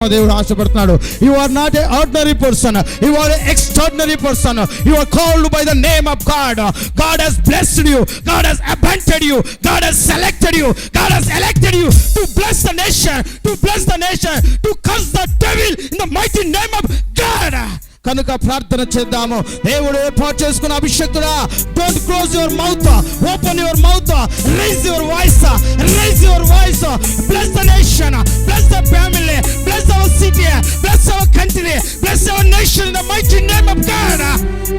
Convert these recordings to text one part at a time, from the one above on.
దేవుడు ఆశపడుతున్నాడు. You are not an ordinary person, you are an extraordinary person. You are called by the name of God. God has blessed you, God has appointed you, God has selected you, God has elected you to bless the nation, to curse the devil in the mighty name of God. కనుక ప్రార్థన చేద్దాము. దేవుడు ఏర్పాటు చేసుకున్న అభిషేకుడా, don't close your mouth, open your mouth, raise your voice, bless the nation, bless the family, bless our city, bless our country, bless our nation in the mighty name of God.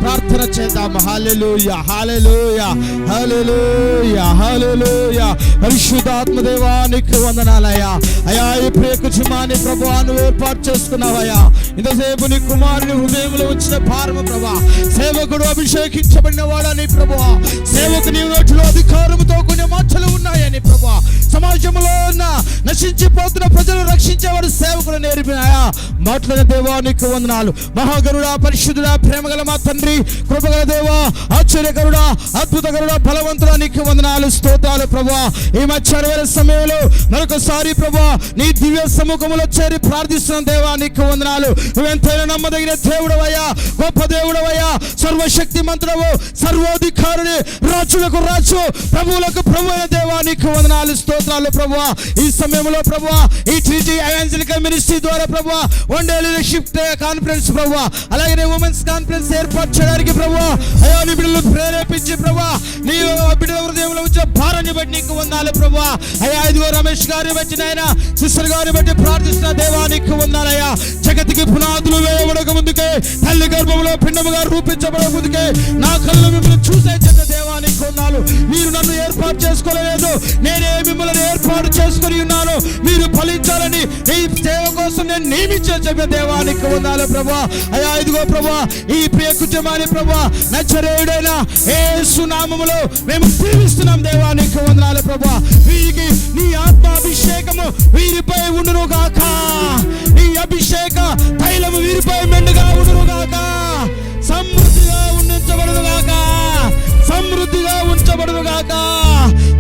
ప్రార్థన చేద్దాము. హల్లెలూయా, హల్లెలూయా, హల్లెలూయా, హల్లెలూయా. పరిశుద్ధాత్మ దేవా నీకు వందనాలయ్యా. అయ్యా ఈ ప్రియ కుటుంబాన్ని ప్రభువా నువ్వు ఏర్పాటు చేసుకున్నావయ్యా. ఇంతసేపు నీ కుమారుని హృదయంలో వచ్చిన భారము ప్రభా, సేవకుడు అభిషేకించబడిన వాడని ప్రభా, సేవకుని నోటిలో అధికారముతో కొన్ని మాటలు ఉన్నాయని ప్రభా, సమాజంలో ఉన్న నశించిపోతున్న ప్రజలు రక్షించేవాడు సేవకుడు నేర్పినాయా మాటల దేవా నీకు వందనాలు. మహాగరుడా, పరిశుద్ధుడా, ప్రేమగల మా తండ్రి, కృపగల దేవా, ఆశ్చర్యకరుడా, అద్భుతకరుడా, బలవంతుడా నీకు వందనాలు, స్తోత్రాలు ప్రభా. ఈ మధ్యాహ్న సమయంలో మరొకసారి ప్రభా నీ దివ్య సముఖములో చేరి ప్రార్థిస్తున్న దేవా నీకు వందనాలు. నువ్వెంతైనా నమ్మదగిన దేవుడవయ్యా, గొప్ప దేవుడవయ్యా, సర్వశక్తి మంత్రము, సర్వాధికారుని, రాజులకు రాజు, ప్రభువులకు ప్రభు అయిన దేవా నీకు వందనాలు, స్తోత్రాలు ప్రభువా. ఈ సమయంలో ప్రభువా ఈ టీటీ ఎవాంజలికల్ మినిస్ట్రీ ద్వారా ప్రభువా వన్ డే లీడర్షిప్ కాన్ఫరెన్స్ ప్రభువా, అలాగే ఉమెన్స్ కాన్ఫరెన్స్ ఏర్పాటు చేయడానికి ప్రభువా అయ్యా నీ బిడ్డలు ప్రేరేపించి ప్రభువా నీ బిడ్డల హృదయంలో వచ్చిన భారాన్ని బట్టి నీకు వందనాలు ప్రభువా. అయ్యా ఇదిగో రమేష్ గారిని బట్టి నాయన, సిస్టర్ గారిని బట్టి ప్రార్థిస్తున్న దేవా నీకు వందనాలయ్యా. జగతికి పునాదులు వేయబడక ముందుకే, తల్లి గర్భంలో పిండముగా రూపించబడక ముందుకే నా కళ్ళు మిమ్మల్ని చూసే చెడ్డ దేవా నీకు వందనాలు. మీరు నన్ను ఏర్పాటు చేసుకోలేదు, నేనే మిమ్మల్ని ఏర్పాటు చేసుకుని ఉన్నాను. మీరు ఫలించాలని ఈ సేవ కోసం నేను నియమించే చెప్పే దేవా నీకు వందనాలు ప్రభువా. అయ్యా ఇదిగో ప్రభువా ఈ ప్రియ కుటుంబాన్ని ప్రభువా నజరేయుడైన యేసు నామములో మేము దీవిస్తున్నాం దేవా నీకు వందనాలు ప్రభువా. వీరికి నీ ఆత్మాభిషేకము వీరిపై ఉండును గాక, నీ అభిషేక తైలము వీరిపై మెండుగా ఉండును గాక, సమృద్ధిగా ఉంచబడును గాక, సమృద్ధిగా ఉంచబడును గాక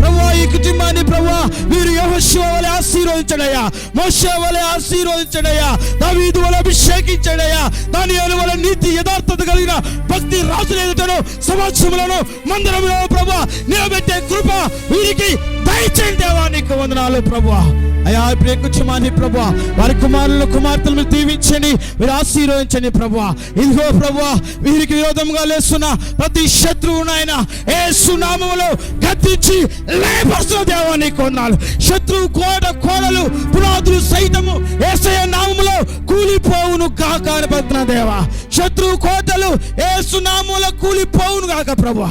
ప్రభువా. ఈ కుటుంబాన్ని ప్రభువా వీరు యెహోషువ వలె ఆశీర్వదించడయ్యా, మోషే వలె ఆశీర్వదించడయ్యా, దావీదు వలె అభిషేకించడయ్యా, దానియేలు వలె నీతి యథార్థత కలిగిన భక్తి రాజుల ఎదుటను సమాజంలోను మందిరంలో ప్రభువా నిలబెట్టే కృప వీరికి దయచేయండి దేవా నీకు వందనాలు ప్రభువా. అయ్యా ప్రియ కుటుంబాన్ని ప్రభువా వారి కుమారులను కుమార్తెలను దీవించండి, మీరు ఆశీర్వదించండి ప్రభువా. ఇదిగో ప్రభువా వీరికి విరోధంగా లేస్తున్న ప్రతి శత్రువు నాయన యేసు నామములో గద్దించి లేపరుస్తున్న దేవా నీకు వందనాలు. శత్రువు కోడలు పునాదులు సైతము యేసయ్య నామములో కూలిపోవును గాక అని పలుకుతున్న దేవా. శత్రువు కోటలు యేసు నామములో కూలిపోవును గాక ప్రభువా.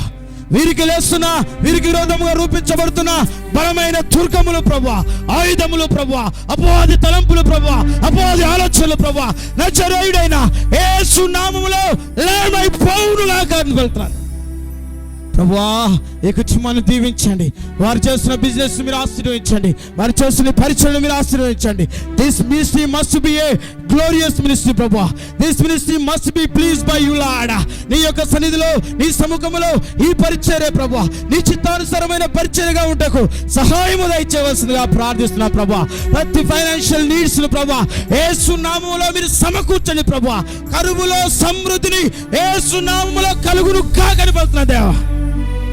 వీరికి లేస్తున్న, వీరికి విరోధముగా రూపించబడుతున్న బలమైన దుర్గములు ప్రభువా, ఆయుధములు ప్రభువా, అపవాది తలంపులు ప్రభువా, అపవాది ఆలోచనలు ప్రభువా నజరేయుడైన యేసు నామములో లేమైపోవును గాక అని పలుకుతున్నాను ప్రభువా. ఈ కుటుంబాన్ని దీవించండి, వారు చేస్తున్న బిజినెస్ మీరు ఆశీర్వదించండి, వారు చేస్తున్న పరిచయం మీరు ఆశీర్వదించండి. This ministry must be a glorious ministry ప్రభువా. This ministry must be please by you Lord. నీ యొక్క సన్నిధిలో, నీ సముఖములో ఈ పరిచర్య ప్రభువా నీ చిత్తానుసారమైన పరిచర్యగా ఉండకు సహాయము దయచేయవలసిందిగా ప్రార్థిస్తున్నా ప్రభువా. ప్రతి ఫైనాన్షియల్ నీడ్స్ ప్రభువా యేసు నామములో మీరు సమకూర్చండి ప్రభువా. కరువులో సమృద్ధిని యేసు నామములో కలుగును కాకని పలుకుతున్న దేవా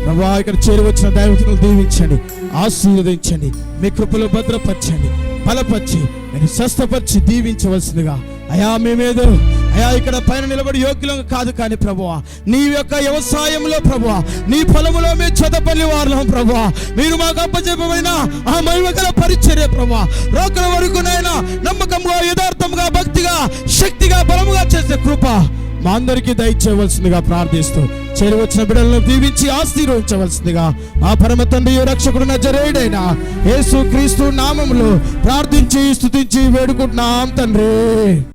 ప్రభువా. ఇక్కడ చేరి వచ్చిన దైవజనులను దీవించండి, ఆశీర్వదించండి, మీ కృపలో భద్రపరచండి, బలపరిచి నేను స్వస్థపరిచి దీవించవలసిందిగా. అయా మేమేదో అయా ఇక్కడ పైన నిలబడి యోగ్యులం కాదు కానీ ప్రభువా నీ యొక్క వ్యవసాయంలో ప్రభువా నీ పొలములో మేము చదపల్లి వారులం ప్రభువా. మీరు మాకు అప్పచెప్పబడిన ఆ మహిమగల పరిచర్య ప్రభువా రోగుల వరకునైనా నమ్మకంగా, యథార్థంగా, భక్తిగా, శక్తిగా, బలముగా చేసే కృప మా అందరికీ దయచేయవలసిందిగా ప్రార్థిస్తూ చేరి వచ్చిన బిడ్డలను దీవించి ఆశీర్వదించవలసిందిగా మా పరమ తండ్రి రక్షకుడు నజరేయుడైన యేసు క్రీస్తు నామములో ప్రార్థించి స్తుతించి వేడుకుంటున్నాం తండ్రి.